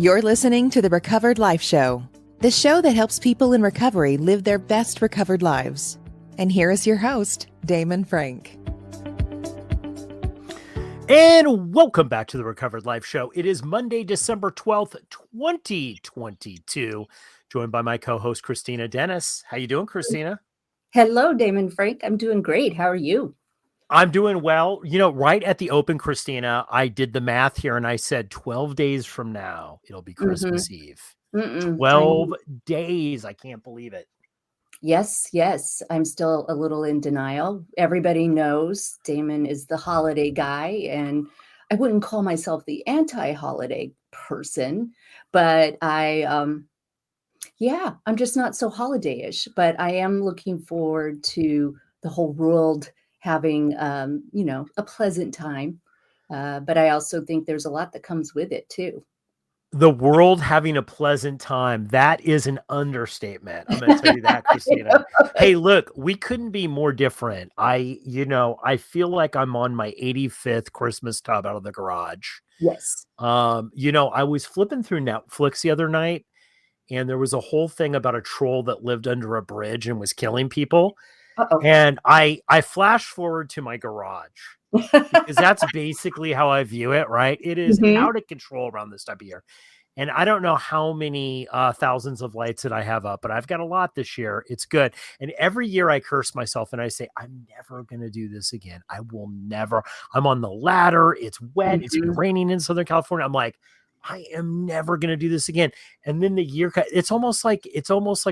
You're listening to the Recovered Life Show, the show that helps people in recovery live their best recovered lives. And here is your host, Damon Frank. And welcome back to the Recovered Life Show. It is Monday, December 12th, 2022, joined by my co-host, Kristina Dennis. How you doing, Kristina? Hello, Damon Frank. I'm doing great. How are you? I'm doing well. You know, right at the open, Kristina, I did the math here and I said 12 days from now, it'll be Christmas Eve. 12 days. I can't believe it. Yes. I'm still a little in denial. Everybody knows Damon is the holiday guy, and I wouldn't call myself the anti-holiday person, but I'm just not so holiday-ish, but I am looking forward to the whole world having, a pleasant time. But I also think there's a lot that comes with it too. The world having a pleasant time. That is an understatement. I'm going to tell you that, Kristina. Hey, look, we couldn't be more different. I feel like I'm on my 85th Christmas tub out of the garage. Yes. I was flipping through Netflix the other night, and there was a whole thing about a troll that lived under a bridge and was killing people. Uh-oh. And I flash forward to my garage because that's basically how I view it, right? It is out of control around this time of year. And I don't know how many thousands of lights that I have up, but I've got a lot this year. It's good. And every year I curse myself and I say, I'm never going to do this again. I will never. I'm on the ladder. It's wet. It's been raining in Southern California. I'm like, I am never going to do this again. And then the year, it's almost like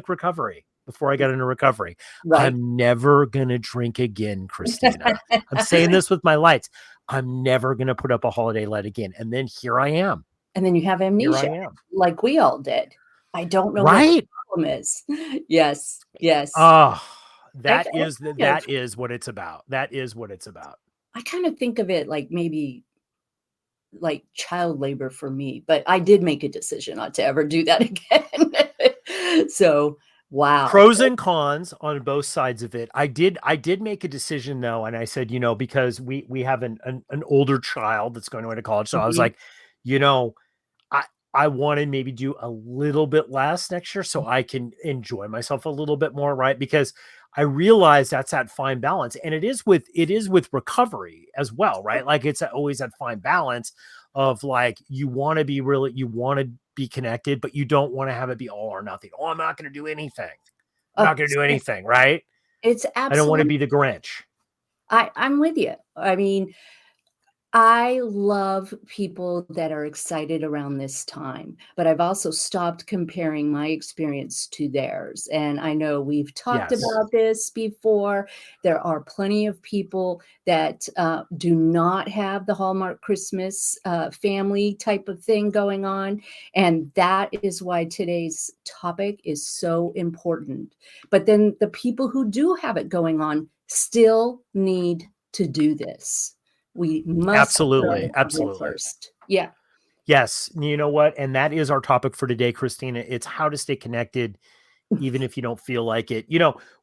recovery. Before I got into recovery, right. I'm never going to drink again, Kristina. I'm saying this with my lights. I'm never going to put up a holiday light again. And then here I am. And then you have amnesia, like we all did. I don't know right. what the problem is. Yes. Oh, that is what it's about. That is what it's about. I kind of think of it like maybe like child labor for me, but I did make a decision not to ever do that again. So, wow. Pros and cons on both sides of it. I did make a decision though. And I said, because we have an older child that's going away to college. So I was like, I want to maybe do a little bit less next year so I can enjoy myself a little bit more. Right. Because I realize that's that fine balance, and it is with recovery as well. Right. Like it's always that fine balance of like, you want to be connected, but you don't want to have it be all or nothing. Oh, I'm not going to do anything. I'm not going to do anything. Right. It's absolutely. I don't want to be the Grinch. I'm with you. I mean, I love people that are excited around this time, but I've also stopped comparing my experience to theirs. And I know we've talked about this before. There are plenty of people that do not have the Hallmark Christmas family type of thing going on. And that is why today's topic is so important. But then the people who do have it going on still need to do this. We must absolutely first. Yeah. Yes. You know what? And that is our topic for today, Kristina. It's how to stay connected, even if you don't feel like it.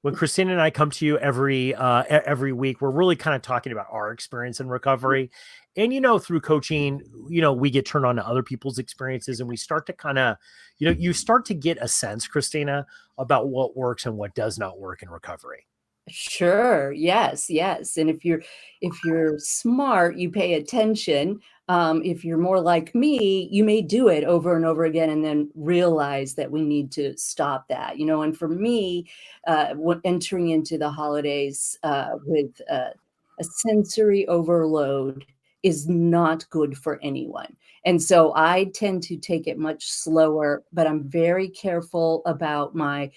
When Kristina and I come to you every week, we're really kind of talking about our experience in recovery. And, through coaching, we get turned on to other people's experiences, and we start to kind of, you start to get a sense, Kristina, about what works and what does not work in recovery. Sure. Yes. And if you're smart, you pay attention. If you're more like me, you may do it over and over again and then realize that we need to stop that, and for me, entering into the holidays with a sensory overload is not good for anyone. And so I tend to take it much slower, but I'm very careful about my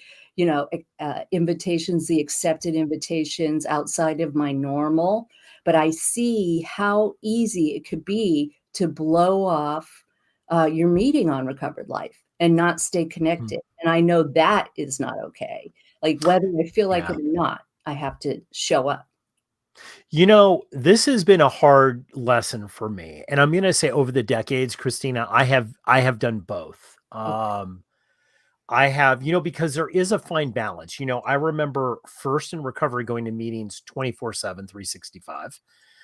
invitations, the accepted invitations outside of my normal, but I see how easy it could be to blow off your meeting on Recovered Life and not stay connected. And I know that is not okay. Like whether I feel like it or not, I have to show up. This has been a hard lesson for me. And I'm going to say over the decades, Kristina, I have done both. I have, because there is a fine balance. I remember first in recovery going to meetings 24/7, 365.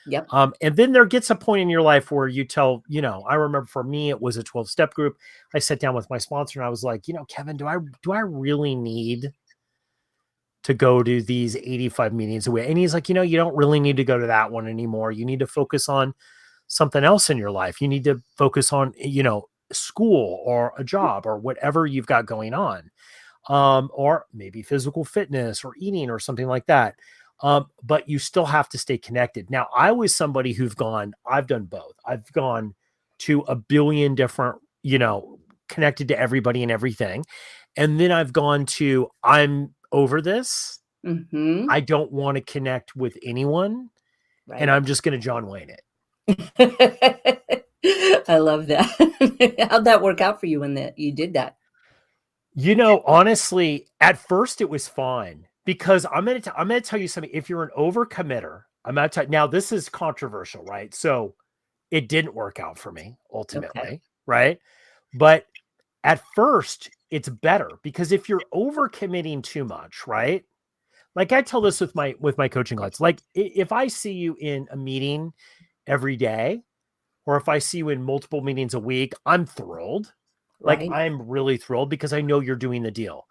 Yep. And then there gets a point in your life where you tell, I remember for me, it was a 12-step group. I sat down with my sponsor and I was like, Kevin, do I really need to go to these 85 meetings a week? And he's like, you don't really need to go to that one anymore. You need to focus on something else in your life. You need to focus on, school or a job or whatever you've got going on. Or maybe physical fitness or eating or something like that. But you still have to stay connected. Now, I was somebody I've done both. I've gone to a billion different, connected to everybody and everything. And then I've gone to, I'm over this. Mm-hmm. I don't want to connect with anyone. Right. And I'm just going to John Wayne it. I love that. How'd that work out for you when you did that? Honestly, at first it was fine because I'm going to tell you something. If you're an overcommitter, now this is controversial, right? So it didn't work out for me ultimately, Okay. right? But at first it's better because if you're overcommitting too much, right? Like I tell this with my coaching clients, like if I see you in a meeting every day, or if I see you in multiple meetings a week, I'm thrilled. Like Right. I'm really thrilled because I know you're doing the deal.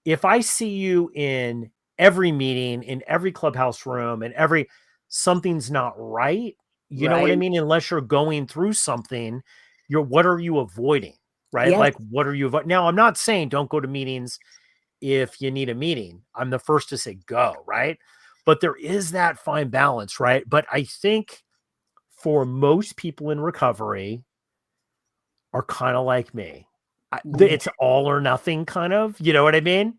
If I see you in every meeting, in every clubhouse room, and something's not right, you know what I Right. mean? Unless you're going through something, what are you avoiding? Right? Yes. Like, what are you avoiding? Now, I'm not saying don't go to meetings if you need a meeting. I'm the first to say go, right? But there is that fine balance, right? But I think for most people in recovery are kind of like me. Yeah. It's all or nothing kind of, you know what I mean?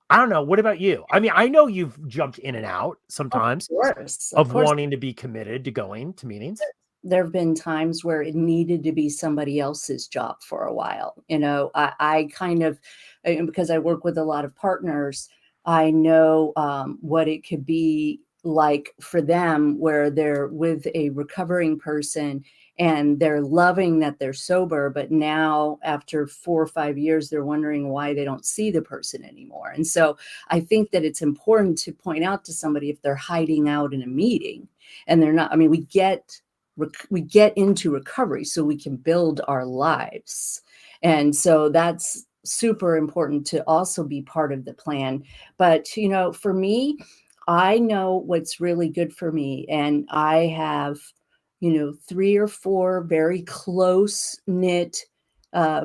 I don't know. What about you? I mean, I know you've jumped in and out Of sometimes course. Of of course. wanting to be committed to going to meetings. There have been times where it needed to be somebody else's job for a while. I kind of, because I work with a lot of partners, I know what it could be like for them where they're with a recovering person and they're loving that they're sober, but now after 4 or 5 years, they're wondering why they don't see the person anymore. And so I think that it's important to point out to somebody if they're hiding out in a meeting and they're not, I mean, we get into recovery so we can build our lives. And so that's super important to also be part of the plan. But, for me, I know what's really good for me. And I have, 3 or 4 very close knit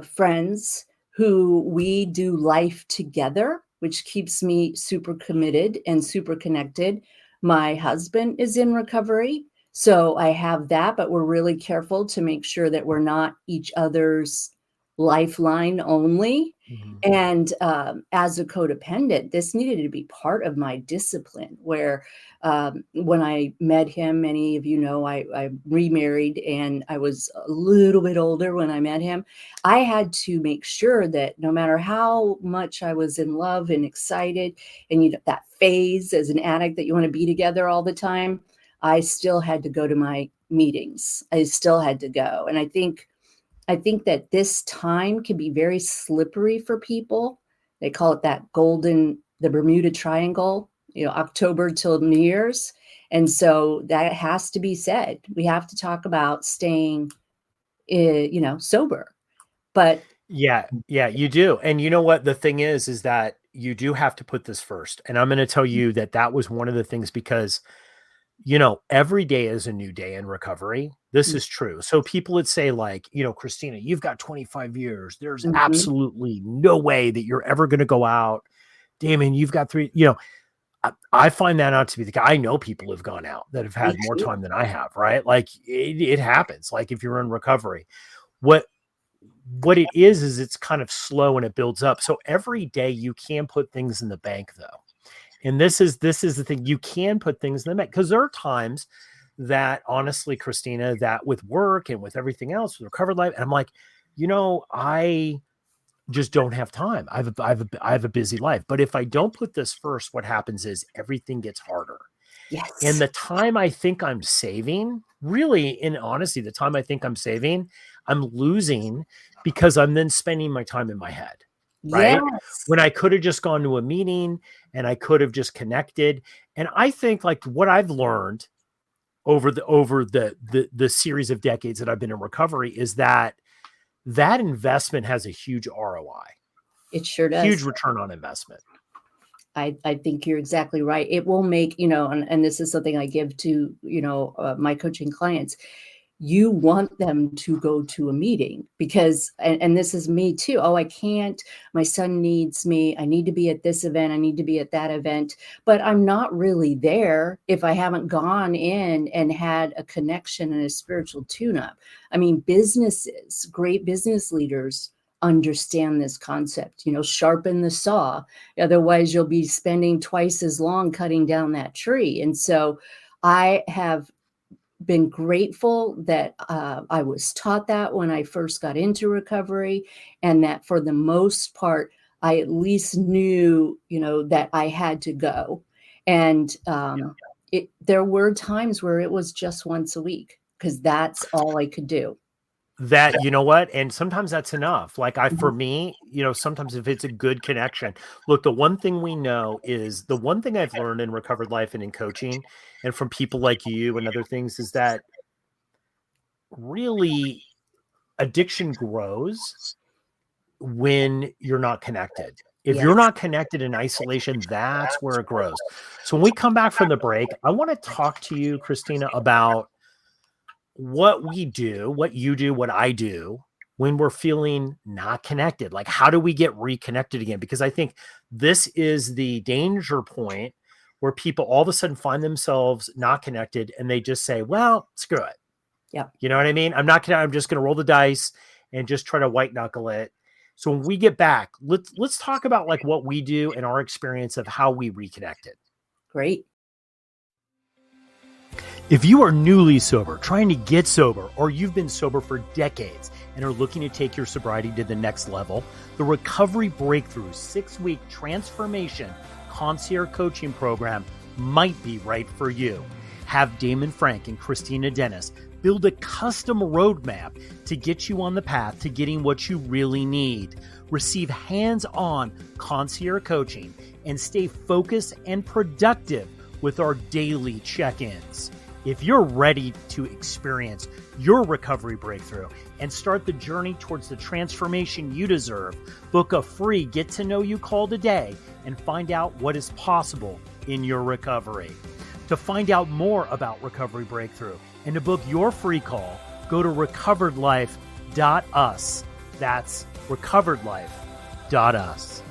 friends who we do life together, which keeps me super committed and super connected. My husband is in recovery. So I have that, but we're really careful to make sure that we're not each other's lifeline only. Mhm. And as a codependent, this needed to be part of my discipline where when I met him, many of you know, I remarried and I was a little bit older when I met him. I had to make sure that no matter how much I was in love and excited and that phase as an addict that you want to be together all the time, I still had to go to my meetings. I still had to go. And I think that this time can be very slippery for people. They call it the Bermuda Triangle, October till New Year's. And so that has to be said. We have to talk about staying, sober. But Yeah, you do. And you know what? The thing is that you do have to put this first. And I'm going to tell you that was one of the things because every day is a new day in recovery. This is true. So people would say like, Kristina, you've got 25 years. There's Mhm. absolutely no way that you're ever going to go out. Damon, you've got 3, I find that out to be the guy. I know people have gone out that have Me had more too. time than I have, right? Like it happens. Like if you're in recovery, what it is it's kind of slow and it builds up. So every day you can put things in the bank though. And this is the thing. You can put things in the bank because there are times that honestly, Kristina, that with work and with everything else, with recovered life, and I'm like, I just don't have time. I have a busy life. But if I don't put this first, what happens is everything gets harder. And Yes. the time I think I'm saving, really, in honesty, the time I think I'm saving, I'm losing because I'm then spending my time in my head, right? Yes. When I could have just gone to a meeting and I could have just connected. And I think like what I've learned over the series of decades that I've been in recovery is that investment has a huge ROI. It sure does. Huge return on investment. I think you're exactly right. It will make, and this is something I give to, my coaching clients. You want them to go to a meeting because, and this is me too. Oh, I can't, my son needs me. I need to be at this event. I need to be at that event, but I'm not really there if I haven't gone in and had a connection and a spiritual tune-up. I mean, businesses, great business leaders understand this concept, sharpen the saw. Otherwise you'll be spending twice as long cutting down that tree. And so I have been grateful that I was taught that when I first got into recovery, and that for the most part, I at least knew, that I had to go. And there were times where it was just once a week because that's all I could do. That, you know what? And sometimes that's enough. Like for me, sometimes if it's a good connection, look, the one thing we know is the one thing I've learned in Recovered Life and in coaching and from people like you and other things is that really addiction grows when you're not connected. If you're not connected in isolation, that's where it grows. So when we come back from the break, I want to talk to you, Kristina, about what we do, what you do, what I do when we're feeling not connected. Like, how do we get reconnected again? Because I think this is the danger point where people all of a sudden find themselves not connected and they just say, well, screw it. Yeah. You know what I mean? I'm just going to roll the dice and just try to white knuckle it. So when we get back, let's talk about like what we do and our experience of how we reconnected. Great. If you are newly sober, trying to get sober, or you've been sober for decades and are looking to take your sobriety to the next level, the Recovery Breakthrough 6-week transformation concierge coaching program might be right for you. Have Damon Frank and Kristina Dennis build a custom roadmap to get you on the path to getting what you really need. Receive hands-on concierge coaching and stay focused and productive with our daily check-ins. If you're ready to experience your recovery breakthrough and start the journey towards the transformation you deserve, book a free get-to-know-you call today and find out what is possible in your recovery. To find out more about Recovery Breakthrough and to book your free call, go to recoveredlife.us. That's recoveredlife.us.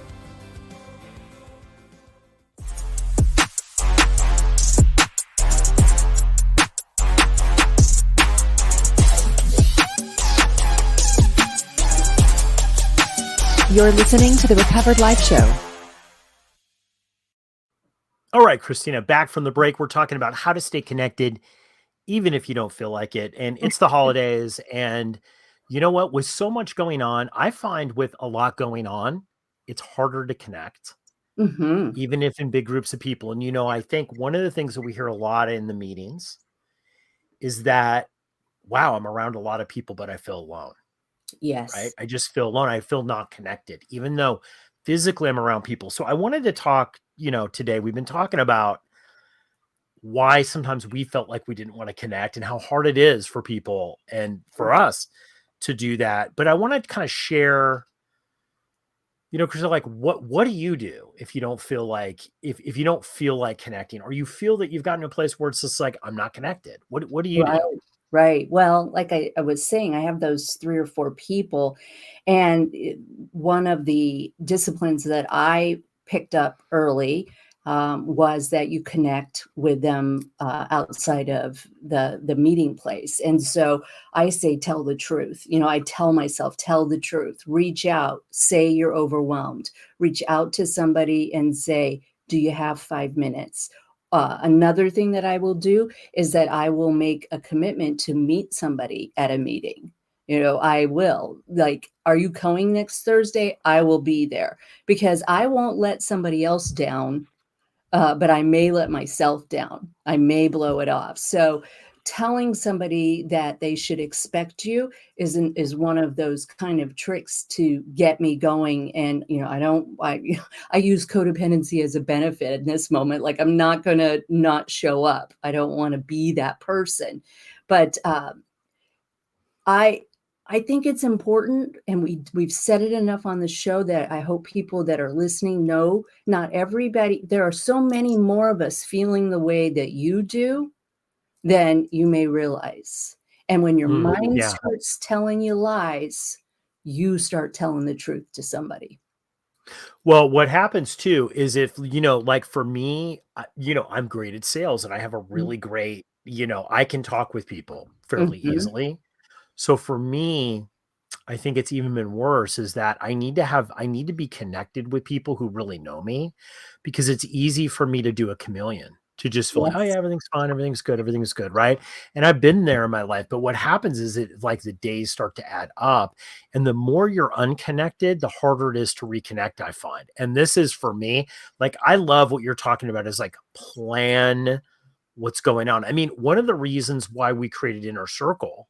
You're listening to the Recovered Life Show. All right, Kristina, back from the break. We're talking about how to stay connected, even if you don't feel like it. And it's the holidays. And you know what? With so much going on, I find with a lot going on, it's harder to connect, even if in big groups of people. And, I think one of the things that we hear a lot in the meetings is that, wow, I'm around a lot of people, but I feel alone. Yes. Right. I just feel alone. I feel not connected, even though physically I'm around people. So I wanted to talk, today we've been talking about why sometimes we felt like we didn't want to connect and how hard it is for people and for us to do that. But I want to kind of share, because like, what do you do if you don't feel like, if you don't feel like connecting, or you feel that you've gotten to a place where it's just like, I'm not connected? What do you do? Right. Well, like I was saying, I have those 3 or 4 people. And one of the disciplines that I picked up early was that you connect with them outside of the meeting place. And so I say, tell the truth. I tell myself, tell the truth, reach out, say you're overwhelmed, reach out to somebody and say, do you have 5 minutes? Another thing that I will do is that I will make a commitment to meet somebody at a meeting. I will, like, are you coming next Thursday? I will be there because I won't let somebody else down, but I may let myself down. I may blow it off. So telling somebody that they should expect you is one of those kind of tricks to get me going. And, I use codependency as a benefit in this moment. Like, I'm not going to not show up. I don't want to be that person. But I think it's important, and we've said it enough on the show that I hope people that are listening know not everybody, there are so many more of us feeling the way that you do than you may realize. And when your mind Yeah. starts telling you lies, you start telling the truth to somebody. Well, what happens too is if, like for me, I'm great at sales and I have a really great, I can talk with people fairly Mhm. easily. So for me, I think it's even been worse is that I need to be connected with people who really know me, because it's easy for me to do a chameleon, to just feel like, oh yeah, Yes. everything's fine, everything's good, right? And I've been there in my life, but what happens is it like the days start to add up, and the more you're unconnected, the harder it is to reconnect, I find. And this is for me, like I love what you're talking about is like plan what's going on. I mean, one of the reasons why we created Inner Circle,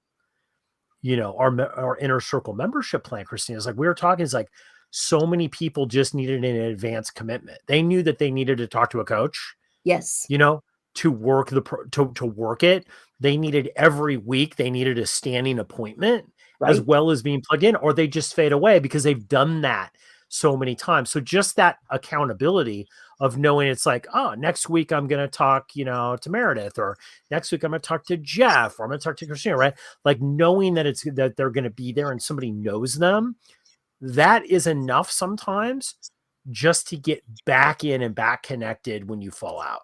our inner circle membership plan, Christina, is like we were talking, is like so many people just needed an advanced commitment. They knew that they needed to talk to a coach, Yes. to work to work it. They needed every week, they needed a standing appointment as Right. well as being plugged in, or they just fade away because they've done that so many times. So just that accountability of knowing it's like, oh, next week I'm going to talk, to Meredith, or next week I'm going to talk to Jeff, or I'm going to talk to Christina, right? Like knowing that they're going to be there and somebody knows them, that is enough sometimes just to get back in and back connected when you fall out.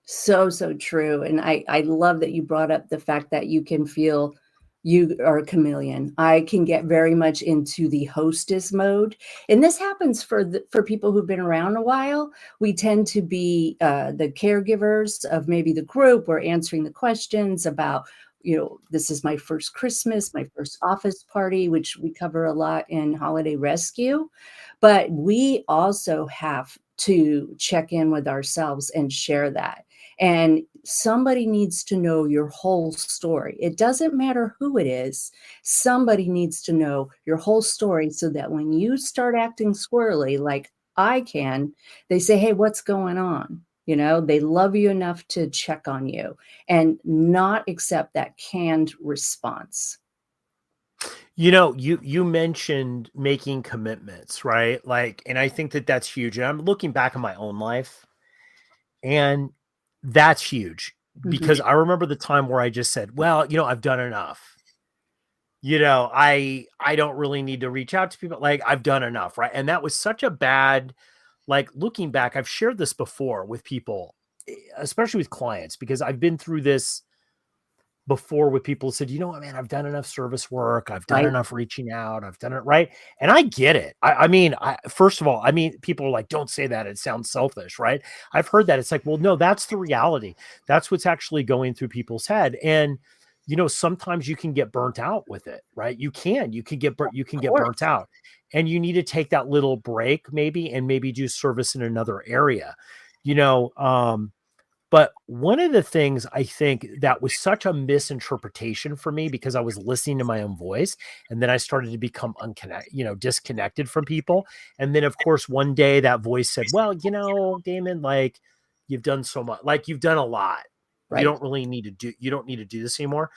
So, so true. And I love that you brought up the fact that you can feel you are a chameleon. I can get very much into the hostess mode. And this happens for people who've been around a while. We tend to be the caregivers of maybe the group. We're answering the questions about, this is my first Christmas, my first office party, which we cover a lot in Holiday Rescue. But we also have to check in with ourselves and share that. And somebody needs to know your whole story. It doesn't matter who it is. Somebody needs to know your whole story so that when you start acting squirrely, like I can, they say, hey, what's going on? They love you enough to check on you and not accept that canned response. You mentioned making commitments, right? Like, and I think that that's huge. And I'm looking back on my own life, and that's huge Mhm. because I remember the time where I just said, well, I've done enough. I don't really need to reach out to people. Like I've done enough, right? And that was such a bad, like looking back, I've shared this before with people, especially with clients, because I've been through this before with people who said, you know what, man, I've done enough service work. I've done Right. enough reaching out. I've done it right. And I get it. I mean, first of all, people are like, don't say that. It sounds selfish, right? I've heard that. It's like, well, no, that's the reality. That's what's actually going through people's head. And, sometimes you can get burnt out with it, right? You can Of get burnt course. out, and you need to take that little break maybe, and maybe do service in another area, you know, but one of the things I think that was such a misinterpretation for me, because I was listening to my own voice, and then I started to become disconnected from people. And then of course, one day that voice said, well, Damon, like you've done so much, like you've done a lot. Right. You don't need to do this anymore.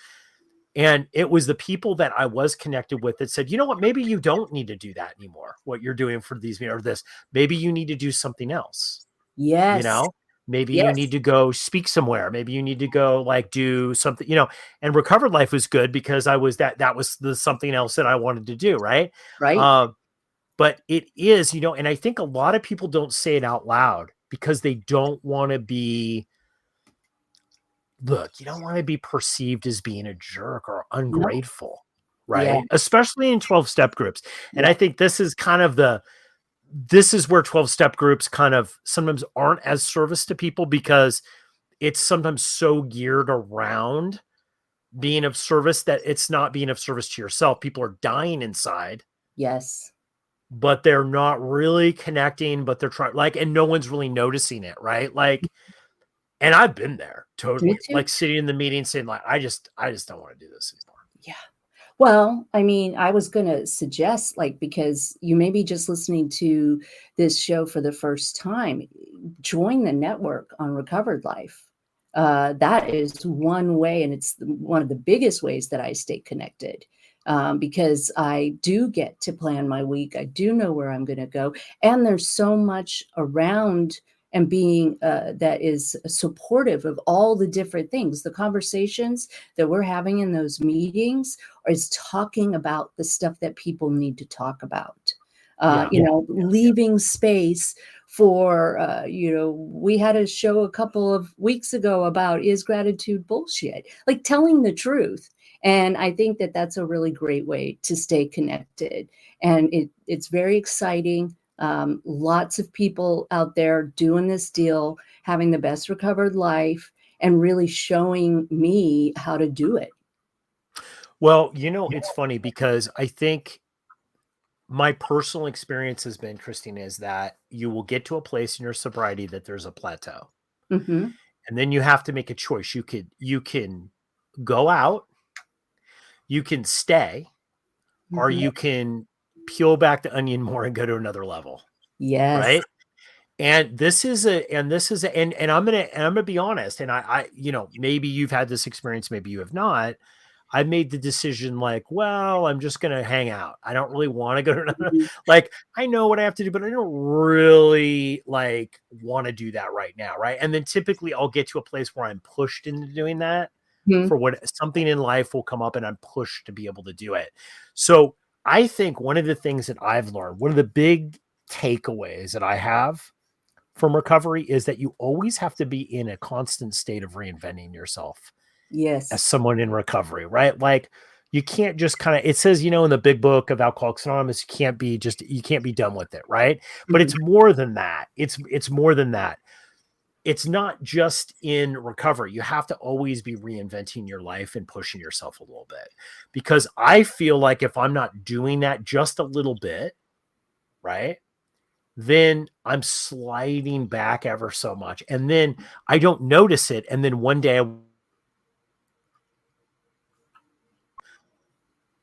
And it was the people that I was connected with that said, you know what, maybe you don't need to do that anymore. What you're doing for these or this, maybe you need to do something else, you Yes. know? Maybe you need Yes. to go speak somewhere. Maybe you need to go like do something, and Recovered Life was good because that was the something else that I wanted to do. Right. Right. Um, but it is, and I think a lot of people don't say it out loud because they don't want to be, you don't want to be perceived as being a jerk or No. ungrateful. Yeah. Right. Especially in 12-step groups. And Yeah. I think this is kind of this is where 12-step groups kind of sometimes aren't as service to people, because it's sometimes so geared around being of service that it's not being of service to yourself. People are dying inside, Yes. but they're not really connecting, but they're trying, like, and no one's really noticing it, right? Like, And I've been there Me totally, too. like sitting in the meeting saying like, I just don't want to do this anymore. Yeah. Well, I mean, I was going to suggest, like, because you may be just listening to this show for the first time, join the network on Recovered Life. That is one way, and it's one of the biggest ways that I stay connected, because I do get to plan my week. I do know where I'm going to go, and there's so much around and being that is supportive of all the different things. The conversations that we're having in those meetings is talking about the stuff that people need to talk about. Leaving space for, we had a show a couple of weeks ago about, is gratitude bullshit? Like, telling the truth. And I think that that's a really great way to stay connected. And it's very exciting. Lots of people out there doing this deal, having the best recovered life, and really showing me how to do it. Well, it's funny because I think my personal experience has been, Christina, is that you will get to a place in your sobriety that there's a plateau. Mm-hmm. And then you have to make a choice. You can go out, you can stay, or Mm-hmm. you can peel back the onion more and go to another level. Yes. Right. And I'm gonna be honest. And I, maybe you've had this experience, maybe you have not. I made the decision like, well, I'm just going to hang out. I don't really want to go to another, Mhm. like, I know what I have to do, but I don't really like want to do that right now. Right. And then typically I'll get to a place where I'm pushed into doing that for what something in life will come up and I'm pushed to be able to do it. So I think one of the things that I've learned, one of the big takeaways that I have from recovery is that you always have to be in a constant state of reinventing yourself Yes. as someone in recovery, right? Like you can't just kind of, it says, in the big book of Alcoholics Anonymous, you can't be done with it. Right. But Mhm. it's more than that. It's more than that. It's not just in recovery. You have to always be reinventing your life and pushing yourself a little bit, because I feel like if I'm not doing that just a little bit, right, then I'm sliding back ever so much. And then I don't notice it. And then one day I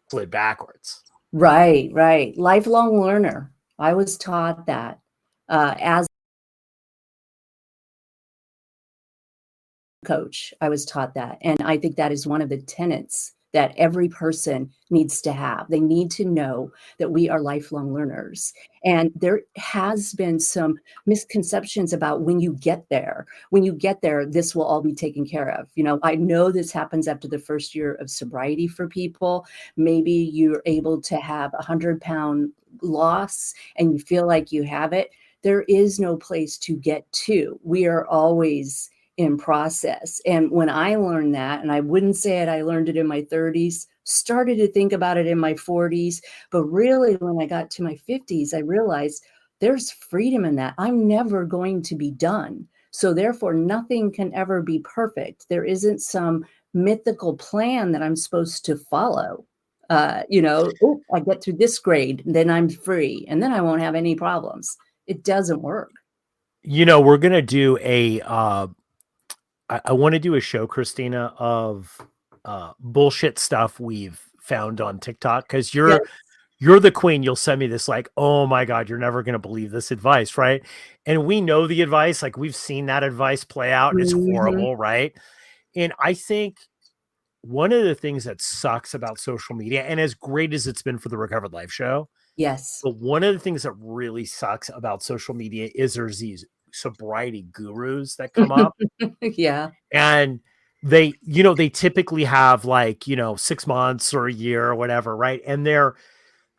slid backwards. Right, right. Lifelong learner. I was taught that as a coach. I was taught that. And I think that is one of the tenets that every person needs to have. They need to know that we are lifelong learners. And there has been some misconceptions about when you get there. When you get there, this will all be taken care of. I know this happens after the first year of sobriety for people. Maybe you're able to have 100-pound loss and you feel like you have it. There is no place to get to. We are always in process. And when I learned that, and I wouldn't say it, I learned it in my 30s, started to think about it in my 40s, but really when I got to my 50s, I realized there's freedom in that. I'm never going to be done. So therefore, nothing can ever be perfect. There isn't some mythical plan that I'm supposed to follow. I get through this grade, then I'm free, and then I won't have any problems. It doesn't work. We're going to do I want to do a show, Christina, of bullshit stuff we've found on TikTok, because Yes. you're the queen. You'll send me this like, oh my God, you're never going to believe this advice. Right. And we know the advice, like we've seen that advice play out and it's Mhm. horrible. Right. And I think one of the things that sucks about social media, and as great as it's been for the Recovered Life show, Yes. but one of the things that really sucks about social media is there's these sobriety gurus that come up, Yeah. and they typically have like, 6 months or a year or whatever. Right. And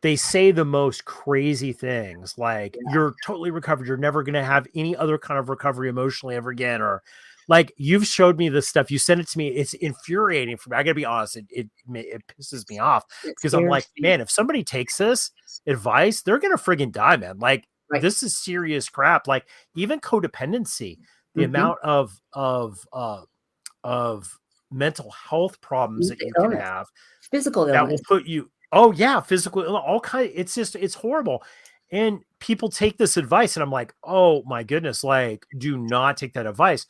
they say the most crazy things like, you're totally recovered. You're never going to have any other kind of recovery emotionally ever again. Or like, you've showed me this stuff. You sent it to me. It's infuriating for me. I gotta be honest. It pisses me off, It because I'm like, scares me. man, if somebody takes this advice, they're going to friggin' die, man. Like, Right. this is serious crap. Like, even codependency, the Mhm. amount of mental health problems that Mental you can illness, have physical that will illness. put you, oh yeah, physical, all kind. It's horrible. And people take this advice and I'm like, oh my goodness, like, do not take that advice.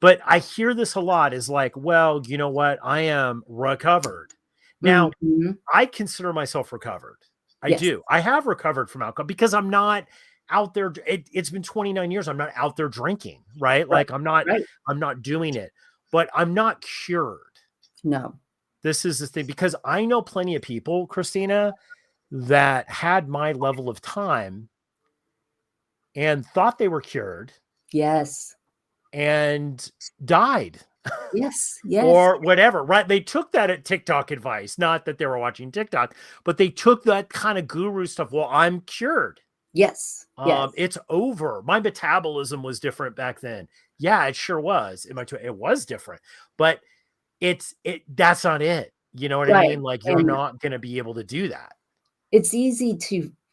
But I hear this a lot is like, well, you know what? I am recovered. Now, Mhm. I consider myself recovered. I Yes. do. I have recovered from alcohol because I'm not out there. It's been 29 years. I'm not out there drinking, right? Right. Like Right. I'm not doing it, but I'm not cured. No. This is the thing because I know plenty of people, Kristina, that had my level of time and thought they were cured Yes. and died Yes. Yes. or whatever, right? They took that at TikTok advice, not that they were watching TikTok, but they took that kind of guru stuff. Well, I'm cured. Yes. Yes. It's over. My metabolism was different back then. Yeah, it sure was. It was different, but that's not it. You know what I Right. mean? Like you're And not going to be able to do that. it's easy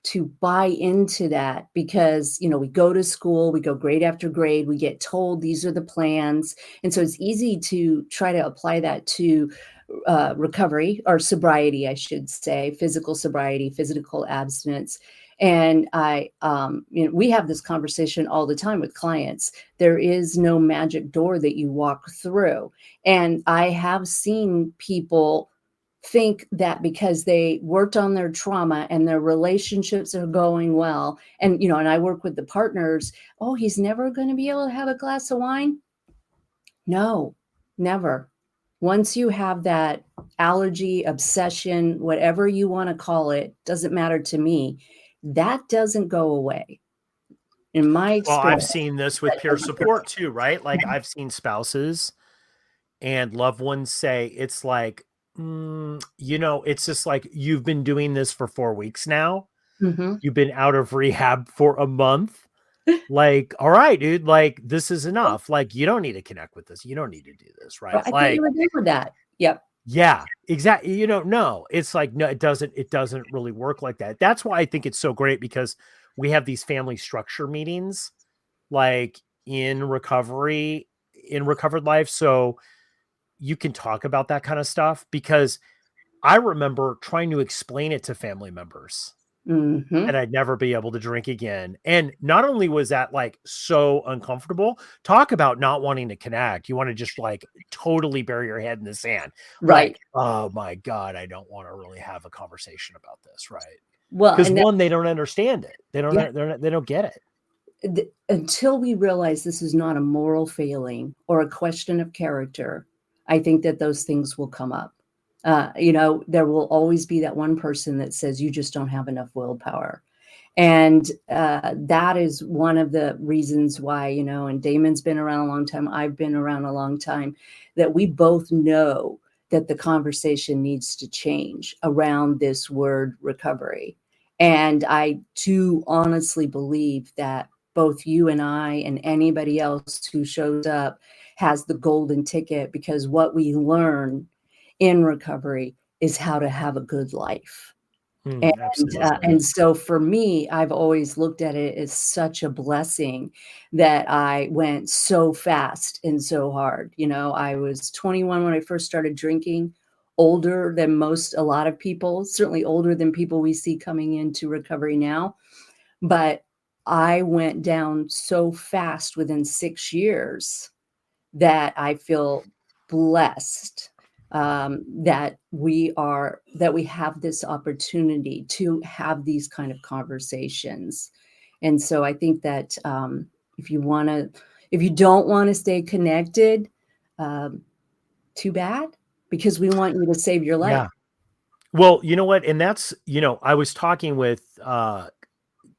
to buy into that because, we go to school, we go grade after grade, we get told these are the plans. And so it's easy to try to apply that to recovery or sobriety, I should say, physical sobriety, physical abstinence. And we have this conversation all the time with clients. There is no magic door that you walk through. And I have seen people think that because they worked on their trauma and their relationships are going well, and I work with the partners, oh, he's never going to be able to have a glass of wine. No, never. Once you have that allergy, obsession, whatever you want to call it, doesn't matter to me. That doesn't go away. In my Well, I've experience, seen this with that peer doesn't go support too, right? Like I've seen spouses and loved ones say it's like, it's just like you've been doing this for 4 weeks now. away. Mhm. You've been out of rehab for a month. Like, all right, dude, like this is enough. Like, you don't need to connect with this. You don't need to do this, Well, right? I thought you Like, were done with that. Yep. yeah, exactly. No, it's like, no, it doesn't really work like that. That's why I think it's so great because we have these family structure meetings like in recovery, in recovered life. So you can talk about that kind of stuff because I remember trying to explain it to family members Mhm. that I'd never be able to drink again. And not only was that like so uncomfortable, talk about not wanting to connect. You want to just like totally bury your head in the sand. Right. Like, oh my God, I don't want to really have a conversation about this. Right. Well, Because and that one, they don't understand it. yeah, They don't get it. until we realize this is not a moral failing or a question of character, I think that those things will come up. There will always be that one person that says you just don't have enough willpower. And that is one of the reasons why, and Damon's been around a long time, I've been around a long time, that we both know that the conversation needs to change around this word recovery. And I do honestly believe that both you and I and anybody else who shows up has the golden ticket because what we learn in recovery is how to have a good life. And Absolutely. so for me, I've always looked at it as such a blessing that I went so fast and so hard. I was 21 when I first started drinking, older than a lot of people, certainly older than people we see coming into recovery now. But I went down so fast within 6 years that I feel blessed that we have this opportunity to have these kind of conversations. And so I think that if you don't want to stay connected, um, too bad, because we want you to save your life. Yeah. Well, you know what? And that's, I was talking with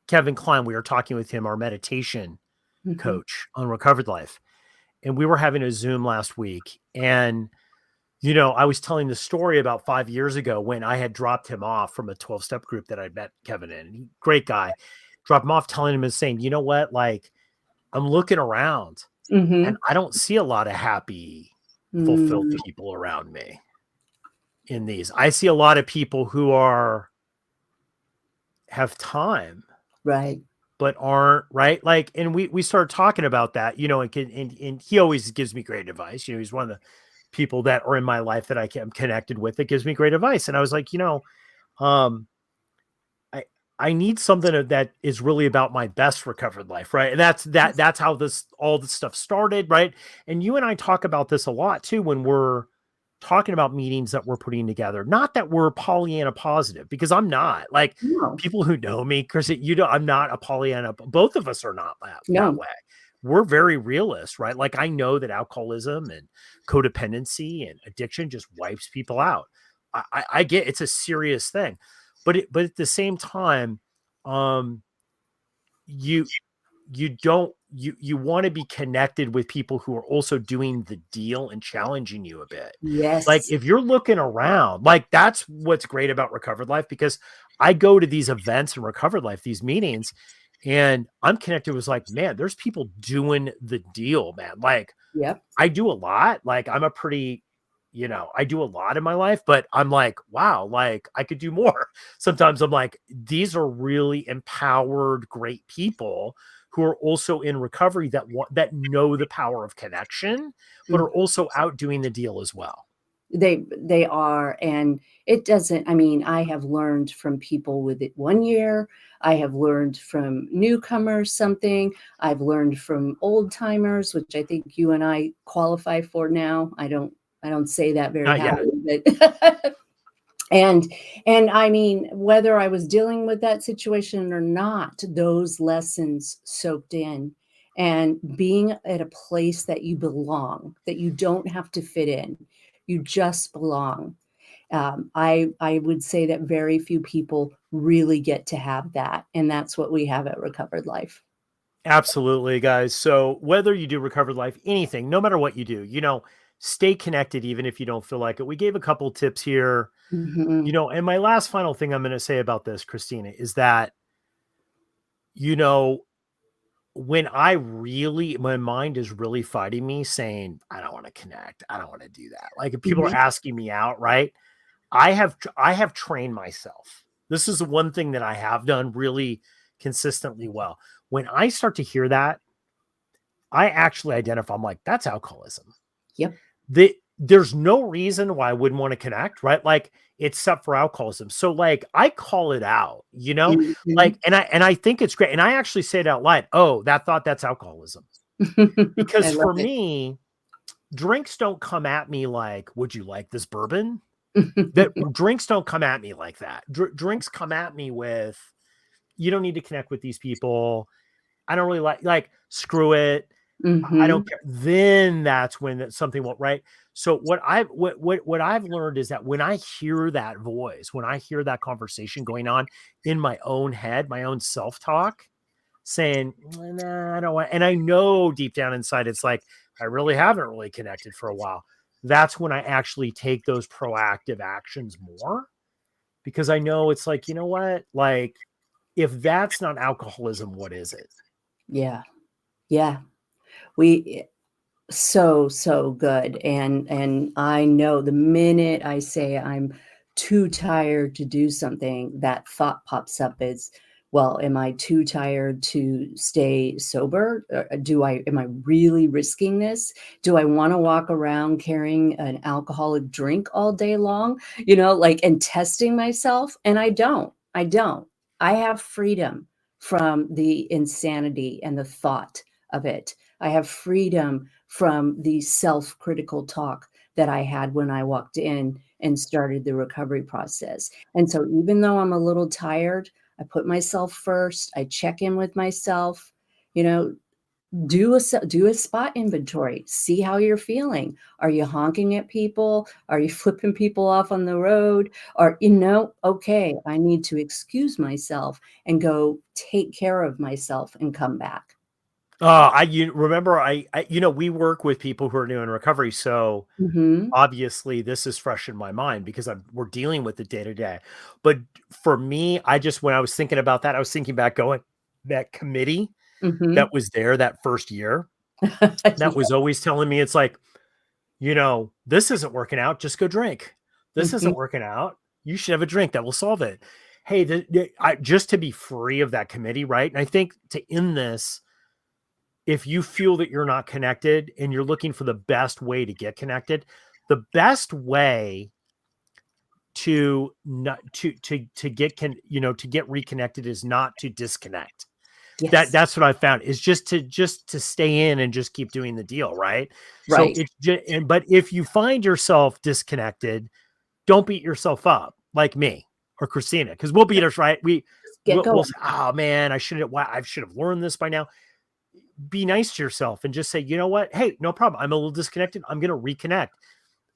Kevin Klein. We were talking with him, our meditation Mhm. coach on Recovered Life. And we were having a Zoom last week. And, I was telling the story about 5 years ago when I had dropped him off from a 12-step group that I'd met Kevin in. Great guy. Dropped him off, telling him and saying, you know what? Like, I'm looking around and Mhm. I don't see a lot of happy, fulfilled Mm, people around me in these. I see a lot of people who have time right. but aren't right. Like, and we started talking about that, and he always gives me great advice. He's one of the people that are in my life that I'm connected with that gives me great advice. And I was like, um, I need something that is really about my best recovered life, right? And that's how all this stuff started, right? And you and I talk about this a lot too when we're talking about meetings that we're putting together. Not that we're Pollyanna positive, because I'm not. Like, No, people who know me, Chris, I'm not a Pollyanna. Both of us are not that no. way. We're very realist, right? Like, I know that alcoholism and codependency and addiction just wipes people out. I get it's a serious thing, but at the same time, um, you you want to be connected with people who are also doing the deal and challenging you a bit. Like, Yes. if you're looking around, like, that's what's great about Recovered Life, because I go to these events in Recovered Life, these meetings, and I'm connected with, like, man, there's people doing the deal, man. Like, Yep. I do a lot. Like, I'm a pretty, I do a lot in my life, but I'm like, wow, like, I could do more. Sometimes I'm like, these are really empowered, great people who are also in recovery that know the power of connection, but are also out doing the deal as well. They are, and it doesn't, I mean, I have learned from people with it 1 year. I have learned from newcomers something. I've learned from old timers, which I think you and I qualify for now. I don't say that very Not yet. happily, but and I mean, whether I was dealing with that situation or not, those lessons soaked in, and being at a place that you belong, that you don't have to fit in, you just belong. I would say that very few people really get to have that, and that's what we have at Recovered Life. Absolutely, guys. So whether you do Recovered Life, anything, no matter what you do, stay connected, even if you don't feel like it. We gave a couple tips here, Mhm. and my last final thing I'm going to say about this, Christina, is that, you know, my mind is really fighting me saying, I don't want to connect. I don't want to do that. Like, if people are Mhm. asking me out, right? I have trained myself. This is the one thing that I have done really consistently well. When I start to hear that, I actually identify, I'm like, that's alcoholism. Yep. There's no reason why I wouldn't want to connect, right? Like, except for alcoholism. So, like, I call it out, Mhm. like, and I think it's great. And I actually say it out loud. Oh, that's alcoholism. I Because love for it. me, drinks don't come at me like, would you like this bourbon? That drinks don't come at me like that. Drinks come at me with, you don't need to connect with these people. I don't really like screw it. I don't Mhm. care. Then that's when something won't right. So what I've learned is that when I hear that voice, when I hear that conversation going on in my own head, my own self-talk saying, nah, I don't want, and I know deep down inside, it's like, I really haven't really connected for a while. That's when I actually take those proactive actions more, because I know it's like, you know what? Like, if that's not alcoholism, what is it? Yeah. Yeah. We so good, and I know the minute I say I'm too tired to do something, that thought pops up as, well, am I too tired to stay sober? Am I really risking this? Do I want to walk around carrying an alcoholic drink all day long? Like, and testing myself, and I don't. I have freedom from the insanity and the thought of it. I have freedom from the self-critical talk that I had when I walked in and started the recovery process. And so even though I'm a little tired, I put myself first. I check in with myself, you know, do a spot inventory. See how you're feeling. Are you honking at people? Are you flipping people off on the road? Or, okay, I need to excuse myself and go take care of myself and come back. You remember, we work with people who are new in recovery. So Mhm. obviously this is fresh in my mind because we're dealing with it day to day. But for me, when I was thinking about that, I was thinking back going, that committee that Mhm. was there that first year, that Yeah. was always telling me, it's like, this isn't working out. Just go drink. This Mhm. isn't working out. You should have a drink that will solve it. Hey, just to be free of that committee, right? And I think to end this, if you feel that you're not connected and you're looking for the best way to get connected, the best way to not to get reconnected is not to disconnect. Yes. That's what I found, is just to stay in and just keep doing the deal. Right. Right. So it's just, but if you find yourself disconnected, don't beat yourself up like me or Kristina, because we'll beat us, right? We'll say, oh man, I should have learned this by now. Be nice to yourself and just say, you know what? Hey, no problem. I'm a little disconnected. I'm going to reconnect.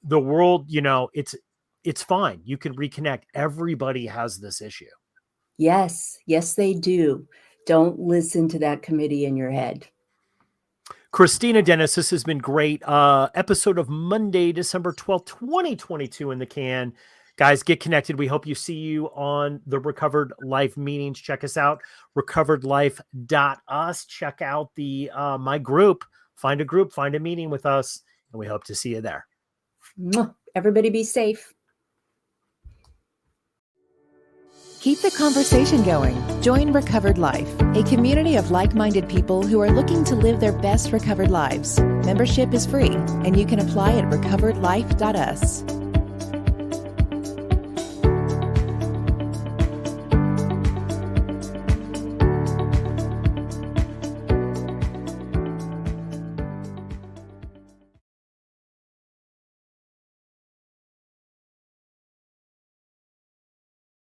The world, it's fine. You can reconnect. Everybody has this issue. Yes. Yes, they do. Don't listen to that committee in your head. Kristina, Dennis, this has been great. Episode of Monday, December 12th, 2022 in the can. Guys, get connected. We hope you see you on the Recovered Life meetings. Check us out, recoveredlife.us. Check out the my group. Find a group, find a meeting with us, and we hope to see you there. Everybody be safe. Keep the conversation going. Join Recovered Life, a community of like-minded people who are looking to live their best recovered lives. Membership is free, and you can apply at recoveredlife.us.